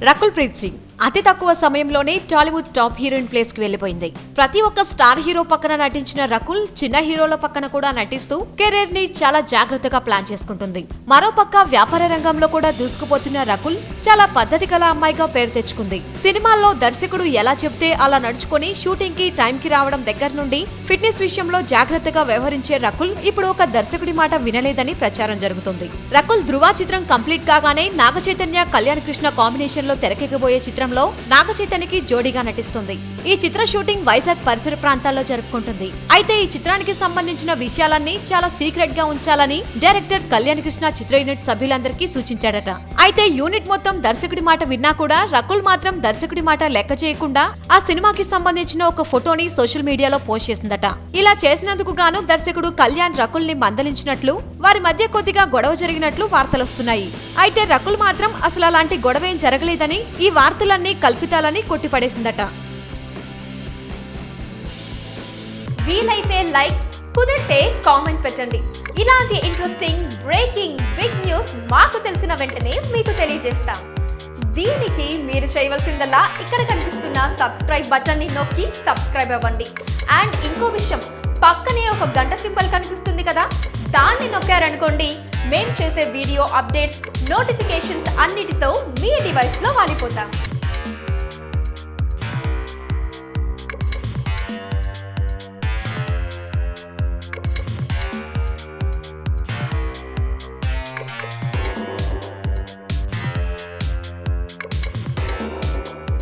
రకుల్ ప్రీత్ సింగ్ అతి తక్కువ సమయంలోనే టాలీవుడ్ టాప్ హీరోయిన్ ప్లేస్ కి వెళ్లిపోయింది. ప్రతి ఒక్క స్టార్ హీరో పక్కన నటించిన రకుల్ చిన్న హీరోల పక్కన కూడా నటిస్తూ కెరీర్ ని చాలా జాగ్రత్తగా ప్లాన్ చేసుకుంటుంది. మరోపక్క వ్యాపార రంగంలో కూడా దూసుకుపోతున్న రకుల్ చాలా పద్ధతి గల అమ్మాయిగా పేరు తెచ్చుకుంది. సినిమాల్లో దర్శకుడు ఎలా చెప్తే అలా నడుచుకుని షూటింగ్ కి టైం కి రావడం దగ్గర నుండి ఫిట్నెస్ విషయంలో జాగ్రత్తగా వ్యవహరించే రకుల్ ఇప్పుడు ఒక దర్శకుడి మాట వినలేదని ప్రచారం జరుగుతుంది. రకుల్ ధృవ చిత్రం కంప్లీట్ కాగానే నాగ చైతన్య కళ్యాణ్ కృష్ణ కాంబినేషన్ లో తెరకెక్కబోయే చిత్రంలో నాగ చైతన్యకి జోడీగా నటిస్తుంది. ఈ చిత్ర షూటింగ్ వైజాగ్ పరిసర ప్రాంతాల్లో జరుపుకుంటుంది. అయితే ఈ చిత్రానికి సంబంధించిన విషయాలన్నీ చాలా సీక్రెట్ గా ఉంచాలని డైరెక్టర్ కళ్యాణ్ కృష్ణ చిత్ర యూనిట్ సభ్యులందరికీ సూచించాడట. అయితే యూనిట్ మొత్తం దర్శకుడి మాట విన్నా కూడా రకుల్ మాత్రం దర్శకుడి మాట లెక్క చేయకుండా ఆ సినిమాకి సంబంధించిన ఒక ఫోటోని సోషల్ మీడియాలో పోస్ట్ చేసిందట. ఇలా చేసినందుకు గాను దర్శకుడు కళ్యాణ్ రకుల్ ని మందలించినట్లు, వారి మధ్య కొద్దిగా గొడవ జరిగినట్లు వార్తలొస్తున్నాయి. అయితే రకుల్ మాత్రం అసలు అలాంటి గొడవేం జరగలేదని, ఈ వార్తలన్నీ కల్పితాలని కొట్టిపడేసిందట. వీలైతే లైక్, కుదిరితే కామెంట్ పెట్టండి. ఇలాంటి ఇంట్రెస్టింగ్ బ్రేకింగ్ బిగ్ న్యూస్ మాకు తెలిసిన వెంటనే మీకు తెలియజేస్తాం. దీనికి మీరు చేయవలసిందల్లా ఇక్కడ కనిపిస్తున్న సబ్స్క్రైబ్ బటన్ ని నొక్కి సబ్స్క్రైబ్ అవ్వండి. అండ్ ఇంకో విషయం, పక్కనే ఒక గంట సింబల్ కనిపిస్తుంది కదా, దాన్ని నొక్కారనుకోండి మేం చేసే వీడియో అప్డేట్స్, నోటిఫికేషన్స్ అన్నిటితో మీ డివైస్ లో వాలిపోతాం.